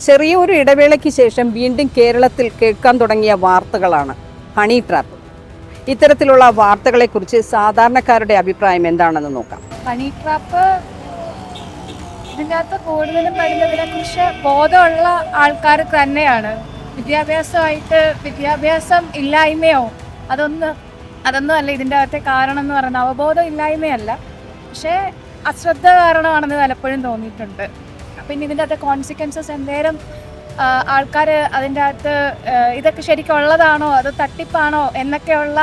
ചെറിയൊരു ഇടവേളയ്ക്ക് ശേഷം വീണ്ടും കേരളത്തിൽ കേൾക്കാൻ തുടങ്ങിയ വാർത്തകളാണ് ഹണി ട്രാപ്പ്. ഇത്തരത്തിലുള്ള വാർത്തകളെക്കുറിച്ച് സാധാരണക്കാരുടെ അഭിപ്രായം എന്താണെന്ന് നോക്കാം. ഹണി ട്രാപ്പ് ഇതിനകത്ത് കൂടുതലും വരുന്നതിനെക്കുറിച്ച് ബോധമുള്ള ആൾക്കാർ തന്നെയാണ്. വിദ്യാഭ്യാസം ഇല്ലായ്മയോ അതൊന്നും അല്ല ഇതിൻ്റെ അകത്തെ കാരണം എന്ന് പറയുന്നത്. അവബോധം ഇല്ലായ്മയല്ല, പക്ഷേ അശ്രദ്ധ കാരണമാണെന്ന് പലപ്പോഴും തോന്നിയിട്ടുണ്ട്. പിന്നെ ഇതിൻ്റെ അകത്തെ കോൺസിക്വൻസസ് എന്തേലും ആൾക്കാർ അതിൻ്റെ അകത്ത് ഇതൊക്കെ ശരിക്കും ഉള്ളതാണോ അത് തട്ടിപ്പാണോ എന്നൊക്കെയുള്ള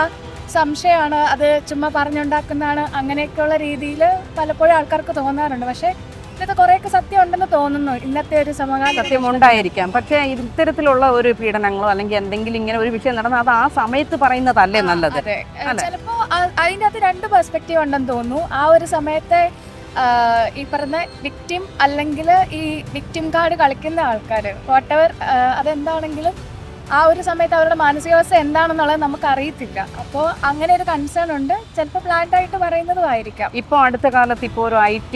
സംശയമാണ്. അത് ചുമ്മാ പറഞ്ഞുണ്ടാക്കുന്നതാണ്, അങ്ങനെയൊക്കെയുള്ള രീതിയിൽ പലപ്പോഴും ആൾക്കാർക്ക് തോന്നാറുണ്ട്. പക്ഷേ ഇതിനകത്ത് കുറേയൊക്കെ സത്യം ഉണ്ടെന്ന് തോന്നുന്നു. ഇന്നത്തെ ഒരു സമകാലം സത്യമുണ്ടായിരിക്കാം, പക്ഷേ ഇത്തരത്തിലുള്ള ഒരു പീഡനങ്ങളോ അല്ലെങ്കിൽ എന്തെങ്കിലും ഇങ്ങനെ ഒരു വിഷയം നടന്നാൽ അത് ആ സമയത്ത് പറയുന്നതല്ലേ നല്ലത്? ചിലപ്പോൾ അതിൻ്റെ അകത്ത് രണ്ട് പെർസ്പെക്റ്റീവ് ഉണ്ടെന്ന് തോന്നുന്നു. ആ ഒരു സമയത്തെ ഈ പറഞ്ഞ വിക്ടിം അല്ലെങ്കിൽ ഈ വിക്ടിം കാർഡ് കളിക്കുന്ന ആൾക്കാർ വാട്ടെവർ അതെന്താണെങ്കിലും ആ ഒരു സമയത്ത് അവരുടെ മാനസികാവസ്ഥ എന്താണെന്നുള്ളത് നമുക്ക് അറിയത്തില്ല. അപ്പോൾ അങ്ങനെ ഒരു കൺസേൺ ഉണ്ട്. ചിലപ്പോൾ പ്ലാൻഡ് ആയിട്ട് പറയുന്നതുമായിരിക്കാം. ഇപ്പോൾ അടുത്ത കാലത്ത് ഇപ്പോൾ ഒരു IT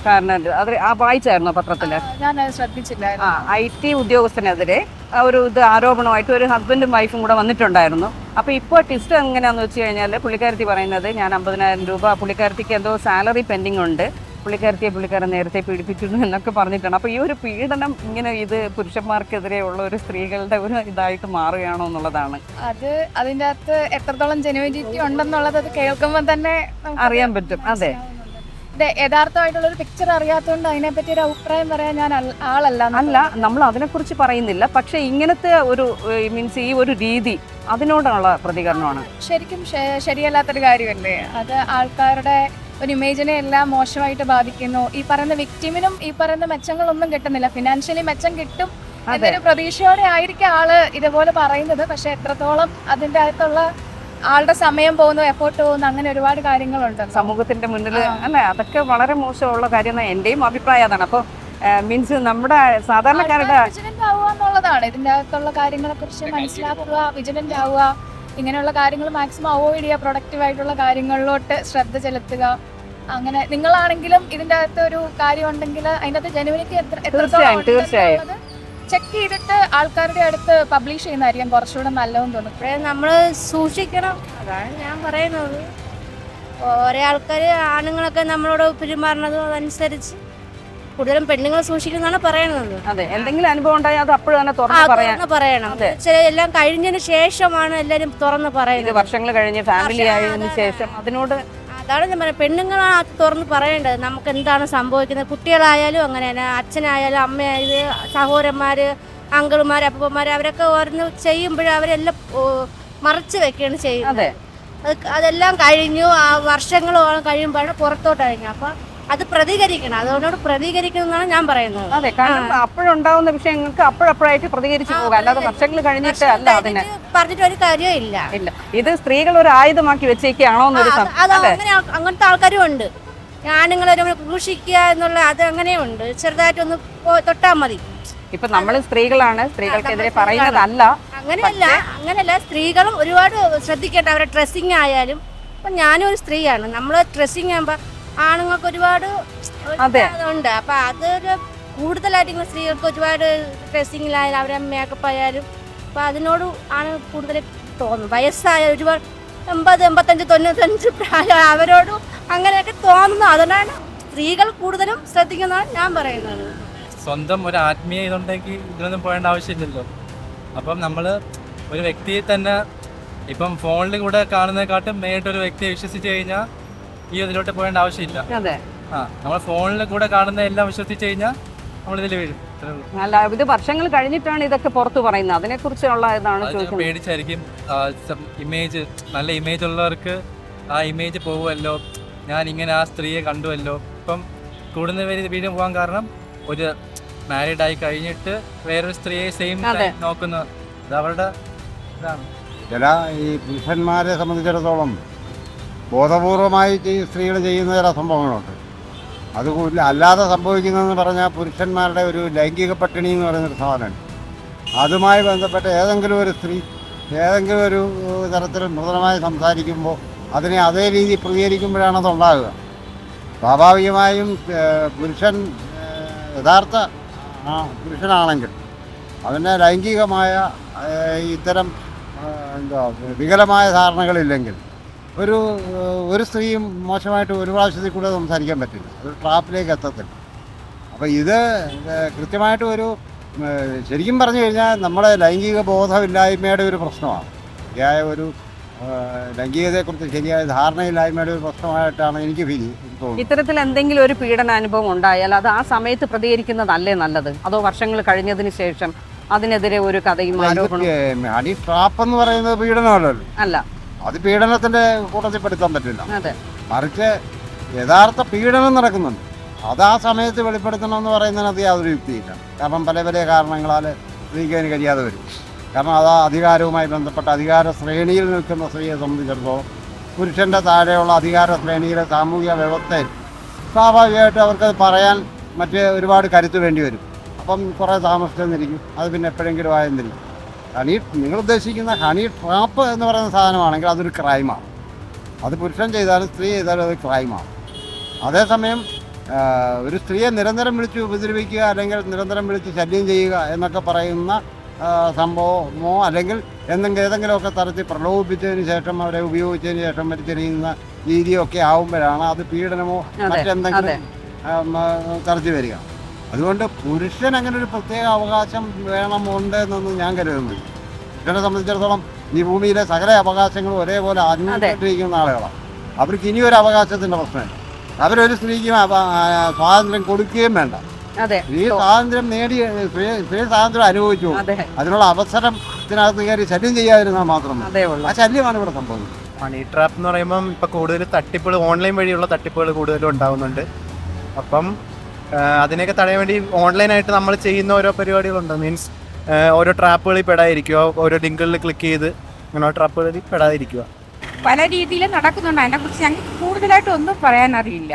കാരനുണ്ട്, അത് വായിച്ചായിരുന്നോ പത്രത്തില്? ഞാൻ ശ്രദ്ധിച്ചില്ലായിരുന്നു. IT ഉദ്യോഗസ്ഥനെതിരെ ഒരു ആരോപണമായിട്ട് ഒരു ഹസ്ബൻഡും വൈഫും കൂടെ വന്നിട്ടുണ്ടായിരുന്നു. അപ്പോൾ ഇപ്പോൾ ട്വിസ്റ്റ് എങ്ങനെയാണെന്ന് വെച്ച് കഴിഞ്ഞാൽ പുള്ളിക്കാരത്തി പറയുന്നത് ഞാൻ 50,000 രൂപ, പുള്ളിക്കാരത്തിക്ക് എന്തോ സാലറി പെൻഡിങ് ഉണ്ട്, പുള്ളിക്കാരൻ നേരത്തെ പീഡിപ്പിച്ചിരുന്നു എന്നൊക്കെ പറഞ്ഞിട്ടാണ്. അപ്പോൾ ഈ ഒരു പീഡനം ഇങ്ങനെ ഇത് പുരുഷന്മാർക്കെതിരെയുള്ള ഒരു സ്ത്രീകളുടെ ഒരു ഇതായിട്ട് മാറുകയാണോ എന്നുള്ളതാണ്. അതിൻ്റെ അകത്ത് എത്രത്തോളം ജെനുവിനിറ്റി ഉണ്ടെന്നുള്ളത് അത് കേൾക്കുമ്പോൾ തന്നെ അറിയാൻ പറ്റും. അതെ, യഥാർത്ഥമായിട്ടുള്ളൊരു പിക്ചർ അറിയാത്തതുകൊണ്ട് അതിനെപ്പറ്റി ഒരു അഭിപ്രായം പറയാൻ ഞാൻ ആളല്ല. നമ്മൾ അതിനെക്കുറിച്ച് പറയുന്നില്ല, പക്ഷെ ഇങ്ങനത്തെ ഒരു മീൻസ് ഈ ഒരു രീതി അതിനോടുള്ള പ്രതികരണമാണ് ശരിക്കും ശരിയല്ലാത്തൊരു കാര്യമല്ലേ. അത് ആൾക്കാരുടെ ഒരു ഇമേജിനെ എല്ലാം മോശമായിട്ട് ബാധിക്കുന്നു. ഈ പറയുന്ന വിക്ടിമിനും ഈ പറയുന്ന മെച്ചങ്ങളൊന്നും കിട്ടുന്നില്ല. ഫിനാൻഷ്യലി മെച്ചം കിട്ടും എന്നൊരു പ്രതീക്ഷയോടെ ആയിരിക്കും ആള് ഇതുപോലെ പറയുന്നത്. പക്ഷെ എത്രത്തോളം അതിൻ്റെ അകത്തുള്ള ആളുടെ സമയം പോകുന്നു, എഫോർട്ട് പോകുന്നു, അങ്ങനെ ഒരുപാട് കാര്യങ്ങളുണ്ട് സമൂഹത്തിന്റെ മുന്നിൽ. അല്ലെ, അതൊക്കെ വളരെ മോശമുള്ള കാര്യം. എന്റെയും അഭിപ്രായം അതാണ്. അപ്പോൾ മീൻസ് നമ്മുടെ സാധാരണക്കാരുടെ വിജിലന്റ് ആവുക എന്നുള്ളതാണ്. ഇതിൻ്റെ അകത്തുള്ള കാര്യങ്ങളെ കുറിച്ച് മനസ്സിലാക്കുക, വിജിലന്റ് ആവുക, ഇങ്ങനെയുള്ള കാര്യങ്ങൾ മാക്സിമം അവോയ്ഡ് ചെയ്യുക, പ്രൊഡക്റ്റീവ് ആയിട്ടുള്ള കാര്യങ്ങളിലോട്ട് ശ്രദ്ധ ചെലുത്തുക. അങ്ങനെ നിങ്ങളാണെങ്കിലും ഇതിൻ്റെ അകത്ത് ഒരു കാര്യം ഉണ്ടെങ്കിൽ അതിൻ്റെ അകത്ത് ജെനുവിനിറ്റി തീർച്ചയായും ചെക്ക് ചെയ്തിട്ട് ആൾക്കാരുടെ അടുത്ത് പബ്ലിഷ് ചെയ്യുന്നതായിരിക്കും കുറച്ചുകൂടെ നല്ലതെന്ന് തോന്നുന്നു. നമ്മൾ സൂക്ഷിക്കണം, അതാണ് ഞാൻ പറയുന്നത്. ഓരോ ആൾക്കാർ ആണുങ്ങളൊക്കെ നമ്മളോട് പെരുമാറുന്നതും അതനുസരിച്ച് കൂടുതലും പെണ്ണുങ്ങൾ സൂക്ഷിക്കുന്നതാണ് പറയുന്നത്. അതെ, എന്തെങ്കിലും അനുഭവം ഉണ്ടായാൽ അത് അപ്പോഴും തന്നെ തുറന്ന് പറയണം. എല്ലാം കഴിഞ്ഞതിന് ശേഷമാണ് എല്ലാവരും തുറന്ന് പറയുന്നത്. വർഷങ്ങൾ കഴിഞ്ഞ് ഫാമിലി ആയതിനു ശേഷം അതിനോട് അതാണ് ഞാൻ പറയുന്നത്. പെണ്ണുങ്ങളാണ് അത് തുറന്ന് പറയേണ്ടത്. നമുക്ക് എന്താണ് സംഭവിക്കുന്നത്. കുട്ടികളായാലും അങ്ങനെ തന്നെ, അച്ഛനായാലും അമ്മയായാലും സഹോദരന്മാർ, അങ്കിൾമാർ, അപ്പന്മാർ, അവരൊക്കെ ഓരോന്ന് ചെയ്യുമ്പോഴും അവരെല്ലാം മറച്ചു വെക്കുകയാണ് ചെയ്യുന്നത്. അതെല്ലാം കഴിഞ്ഞു, ആ വർഷങ്ങളോളം കഴിയുമ്പോഴാണ് പുറത്തോട്ട് കഴിഞ്ഞു. അപ്പം അത് പ്രതികരിക്കണം, അതുകൊണ്ടോട് പ്രതികരിക്കണം എന്നാണ് ഞാൻ പറയുന്നത്. അതെ, കാരണം അപ്പോഴുണ്ടാവുന്ന വിഷയങ്ങൾക്ക് അപ്പോഴപ്പോഴായിട്ട് പ്രതികരിച്ചു പോകുക, അല്ലാതെ വർഷങ്ങൾ കഴിഞ്ഞിട്ട് അല്ല. അതിന് പറഞ്ഞിട്ട് ഒരു കാര്യവും ഇല്ല. ഇത് സ്ത്രീകൾ ഒരു ആയുധമാക്കി വെച്ചേക്കാണോ എന്നൊരു അങ്ങനത്തെ ആൾക്കാരും ഉണ്ട്. ആണുങ്ങളെ ക്രൂശിക്കുക എന്നുള്ള അത് അങ്ങനെയുണ്ട്. ചെറുതായിട്ടൊന്ന് തൊട്ടാൽ മതി. ഇപ്പൊ നമ്മൾ സ്ത്രീകളാണ്, സ്ത്രീകൾക്കെതിരെ പറയുന്നതല്ല. അങ്ങനെയല്ല, സ്ത്രീകളും ഒരുപാട് ശ്രദ്ധിക്കട്ടെ. അവരുടെ ഡ്രസ്സിങ് ആയാലും. ഇപ്പൊ ഞാനും ഒരു സ്ത്രീയാണ്. നമ്മള് ഡ്രസ്സിങ് ആകുമ്പോ ആണുങ്ങൾക്ക് ഒരുപാട് ഉണ്ട്. അപ്പൊ അതൊരു കൂടുതലായിട്ട് സ്ത്രീകൾക്ക് ഒരുപാട് ഡ്രസ്സിങ്ങിലായാലും അവരെ മേക്കപ്പ് ആയാലും അപ്പൊ അതിനോട് ആണ് കൂടുതൽ തോന്നുന്നത്. വയസ്സായ ഒരുപാട് 80, 85, 95 പ്രായം അവരോടും അങ്ങനെയൊക്കെ തോന്നുന്നു. അതുകൊണ്ടാണ് സ്ത്രീകൾ കൂടുതലും ശ്രദ്ധിക്കുന്നതാണ് ഞാൻ പറയുന്നത്. സ്വന്തം ഒരു ആത്മീയ ഇതുണ്ടെങ്കിൽ ഇതിനൊന്നും പോകേണ്ട ആവശ്യമില്ലല്ലോ. അപ്പം നമ്മൾ ഒരു വ്യക്തിയെ തന്നെ ഇപ്പം ഫോണിൽ കൂടെ കാണുന്നതിനെക്കാട്ടും നേരിട്ടൊരു വ്യക്തിയെ വിശ്വസിച്ച് കഴിഞ്ഞാൽ ഈ ഇതിലോട്ട് പോകേണ്ട ആവശ്യമില്ല. നമ്മൾ ഫോണിൽ കൂടെ കാണുന്ന എല്ലാം വിശ്വസിച്ച് കഴിഞ്ഞാൽ നമ്മളിതിൽ വീഴും. അല്ല, ഇത് വർഷങ്ങൾ കഴിഞ്ഞിട്ടാണ് ഇതൊക്കെ പുറത്തു പറയുന്നത്. അതിനെ കുറിച്ചുള്ള ഇതാണ് പേടിച്ചായിരിക്കും. ഇമേജ്, നല്ല ഇമേജ് ഉള്ളവർക്ക് ആ ഇമേജ് പോകുമല്ലോ, ഞാൻ ഇങ്ങനെ ആ സ്ത്രീയെ കണ്ടുവല്ലോ. ഇപ്പം കൂടുതൽ പേര് വീണ്ടും പോകാൻ കാരണം ഒരു മാരീഡ് ആയി കഴിഞ്ഞിട്ട് വേറൊരു സ്ത്രീയെ സെയിം നോക്കുന്ന ഇത് അവരുടെ ഇതാണ്. ചില ഈ പുരുഷന്മാരെ സംബന്ധിച്ചിടത്തോളം ബോധപൂർവമായി സ്ത്രീകൾ ചെയ്യുന്ന ചില സംഭവങ്ങളുണ്ട്. അതുകൂടില്ല അല്ലാതെ സംഭവിക്കുന്നതെന്ന് പറഞ്ഞാൽ പുരുഷന്മാരുടെ ഒരു ലൈംഗിക പട്ടിണി എന്ന് പറയുന്നൊരു സാധനമുണ്ട്. അതുമായി ബന്ധപ്പെട്ട് ഏതെങ്കിലും ഒരു സ്ത്രീ ഏതെങ്കിലും ഒരു തരത്തിൽ മൃദുലമായി സംസാരിക്കുമ്പോൾ അതിനെ അതേ രീതി പ്രതികരിക്കുമ്പോഴാണ് അതുണ്ടാകുക. സ്വാഭാവികമായും പുരുഷൻ യഥാർത്ഥ പുരുഷനാണെങ്കിൽ അവന് ലൈംഗികമായ ഇത്തരം എന്താ വികലമായ ധാരണകളില്ലെങ്കിൽ ഒരു സ്ത്രീയും മോശമായിട്ട് ഒരു പ്രാവശ്യത്തിൽ കൂടെ സംസാരിക്കാൻ പറ്റില്ല, ഒരു ട്രാപ്പിലേക്ക് എത്തത്തില്ല. അപ്പോൾ ഇത് കൃത്യമായിട്ട് ശരിക്കും പറഞ്ഞു കഴിഞ്ഞാൽ നമ്മുടെ ലൈംഗിക ബോധമില്ലായ്മയുടെ ഒരു പ്രശ്നമാണ്. ശരിയായ ഒരു ലൈംഗികതയെക്കുറിച്ച് ശരിയായ ധാരണയില്ലായ്മയുടെ ഒരു പ്രശ്നമായിട്ടാണ് എനിക്ക് തോന്നുന്നത്. ഇത്തരത്തിൽ എന്തെങ്കിലും ഒരു പീഡനാനുഭവം ഉണ്ടായാൽ അത് ആ സമയത്ത് പ്രതികരിക്കുന്നതല്ലേ നല്ലത്, അതോ വർഷങ്ങൾ കഴിഞ്ഞതിന് ശേഷം അതിനെതിരെ ഒരു കഥയും ആരോപണം? ഹണി ട്രാപ്പ് എന്ന് പറയുന്നത് പീഡനമല്ലല്ലോ, അല്ല, അത് പീഡനത്തിന്റെ കൂട്ടത്തിൽ പെടുത്താൻ പറ്റില്ല. അതെ, മറിച്ച് യഥാർത്ഥ പീഡനം നടക്കുന്നുണ്ട്, അത് ആ സമയത്ത് വെളിപ്പെടുത്തണമെന്ന് പറയുന്നതിനകത്ത് യാതൊരു യുക്തിയില്ല. കാരണം പല പല കാരണങ്ങളാൽ സ്ത്രീക്ക് അതിന് കഴിയാതെ വരും. കാരണം അത് അധികാരവുമായി ബന്ധപ്പെട്ട അധികാര ശ്രേണിയിൽ നിൽക്കുന്ന സ്ത്രീയെ സംബന്ധിച്ചിടത്തോളം പുരുഷൻ്റെ താഴെയുള്ള അധികാര ശ്രേണിയിലെ സാമൂഹിക വ്യവസ്ഥയിൽ സ്വാഭാവികമായിട്ട് അവർക്കത് പറയാൻ ഒരുപാട് കരുത്ത് വേണ്ടി വരും. അപ്പം കുറേ താമസിച്ചെന്നിരിക്കും, അത് പിന്നെ എപ്പോഴെങ്കിലും ആയെന്നിരിക്കും. നിങ്ങൾ ഉദ്ദേശിക്കുന്ന ഹണി ട്രാപ്പ് എന്ന് പറയുന്ന സാധനമാണെങ്കിൽ അതൊരു ക്രൈമാണ്. അത് പുരുഷൻ ചെയ്താലും സ്ത്രീ ചെയ്താലും അത് ക്രൈമാണ്. അതേസമയം ഒരു സ്ത്രീയെ നിരന്തരം വിളിച്ച് ഉപദ്രവിക്കുക അല്ലെങ്കിൽ നിരന്തരം വിളിച്ച് ശല്യം ചെയ്യുക എന്നൊക്കെ പറയുന്ന സംഭവമോ അല്ലെങ്കിൽ ഏതെങ്കിലുമൊക്കെ തരത്തിൽ പ്രലോഭിപ്പിച്ചതിന് ശേഷം അവരെ ഉപയോഗിച്ചതിന് ശേഷം വലിച്ചെറിയുന്ന രീതിയൊക്കെ ആവുമ്പോഴാണ് അത് പീഡനമോ മറ്റെന്തെങ്കിലും തരത്തിൽ വരിക. അതുകൊണ്ട് പുരുഷൻ അങ്ങനെ ഒരു പ്രത്യേക അവകാശം വേണമുണ്ട് എന്നൊന്നും ഞാൻ കരുതുന്നില്ല. പുരുഷനെ സംബന്ധിച്ചിടത്തോളം ഈ ഭൂമിയിലെ സകല അവകാശങ്ങളും ഒരേപോലെ അനുഭവിച്ചിരിക്കുന്ന ആളുകളാണ്. അവർക്ക് ഇനിയൊരു അവകാശത്തിൻ്റെ പ്രശ്നമില്ല. അവരൊരു സ്ത്രീക്ക് സ്വാതന്ത്ര്യം കൊടുക്കുകയും വേണ്ട. സ്ത്രീ സ്വാതന്ത്ര്യം സ്ത്രീ സ്വാതന്ത്ര്യം അനുഭവിച്ചു, അതിനുള്ള അവസരത്തിനകത്ത് കയറി ശല്യം ചെയ്യാതിരുന്നാൽ മാത്രം ആ ശല്യമാണ് ഇവിടെ സംഭവിക്കുന്നത്. ഹണി ട്രാപ്പ് എന്ന് പറയുമ്പം ഇപ്പം കൂടുതൽ തട്ടിപ്പുകൾ, ഓൺലൈൻ വഴിയുള്ള തട്ടിപ്പുകൾ കൂടുതലും ഉണ്ടാകുന്നുണ്ട്. അപ്പം അതിനെയൊക്കെ തടയാൻ വേണ്ടി ഓൺലൈനായിട്ട് നമ്മൾ ചെയ്യുന്ന ഓരോ പരിപാടികളുണ്ട്. മീൻസ് ഓരോ ട്രാപ്പുകളിൽ പെടാതിരിക്കുക, ഓരോ ലിങ്കുകളിൽ ക്ലിക്ക് ചെയ്ത് അങ്ങനെ ട്രാപ്പുകളിൽ പെടാതിരിക്കുക. പല രീതിയിൽ നടക്കുന്നുണ്ട്. അതിനെക്കുറിച്ച് ഞങ്ങൾക്ക് കൂടുതലായിട്ട് ഒന്നും പറയാനറിയില്ല.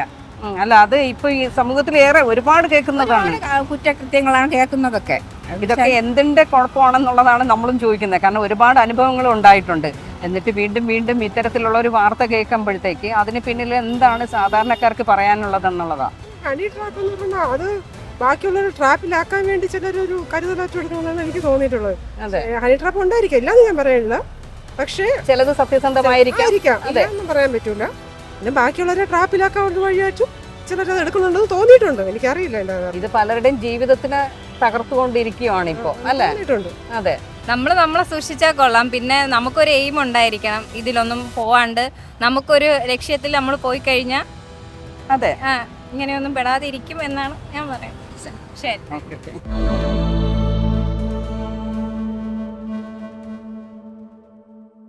അല്ല, അത് ഇപ്പൊ ഈ സമൂഹത്തിൽ ഒരുപാട് കേൾക്കുന്നതാണ്, കുറ്റകൃത്യങ്ങളാണ് കേൾക്കുന്നതൊക്കെ. ഇതൊക്കെ എന്തിന്റെ കുഴപ്പമാണെന്നുള്ളതാണ് നമ്മളും ചോദിക്കുന്നത്. കാരണം ഒരുപാട് അനുഭവങ്ങൾ ഉണ്ടായിട്ടുണ്ട്. എന്നിട്ട് വീണ്ടും വീണ്ടും ഇത്തരത്തിലുള്ള ഒരു വാർത്ത കേൾക്കുമ്പോഴത്തേക്ക് അതിന് പിന്നിൽ എന്താണ് സാധാരണക്കാർക്ക് പറയാനുള്ളതെന്നുള്ളതാണ്. ഹണി ട്രാപ്പ് എന്ന് പറഞ്ഞാൽ അത് ബാക്കിയുള്ളൊരു ട്രാപ്പിലാക്കാൻ വേണ്ടി ചിലരൊരു കരുതലാറ്റെടുക്കണമെന്നാണ് എനിക്ക് തോന്നിയിട്ടുള്ളത്. ഹണി ട്രാപ്പ് ഉണ്ടായിരിക്കും, ഇല്ലാന്ന് ഞാൻ പറയുന്നില്ല. പക്ഷേ ചിലത് സത്യസന്ധമായിരിക്കാം, ഒന്നും പറയാൻ പറ്റൂല. പിന്നെ ബാക്കിയുള്ളവരെ ട്രാപ്പിലാക്കാൻ ഒരു വഴിയായിട്ടും ചിലരത് എടുക്കുന്നുണ്ടെന്ന് തോന്നിയിട്ടുണ്ട്. എനിക്കറിയില്ല. ഇത് പലരുടെയും ജീവിതത്തിന് തകർത്തുകൊണ്ടിരിക്കുകയാണ് ഇപ്പോ, അല്ലേ? അതെ, നമ്മളെ സൂക്ഷിച്ചാൽ കൊള്ളാം. പിന്നെ നമുക്കൊരു എയിം ഉണ്ടായിരിക്കണം, ഇതിലൊന്നും പോവാണ്ട് നമുക്കൊരു ലക്ഷ്യത്തിൽ നമ്മൾ പോയി കഴിഞ്ഞാൽ അതെ, ഇങ്ങനെയൊന്നും പെടാതിരിക്കും എന്നാണ് ഞാൻ പറയുന്നത്. ശരി.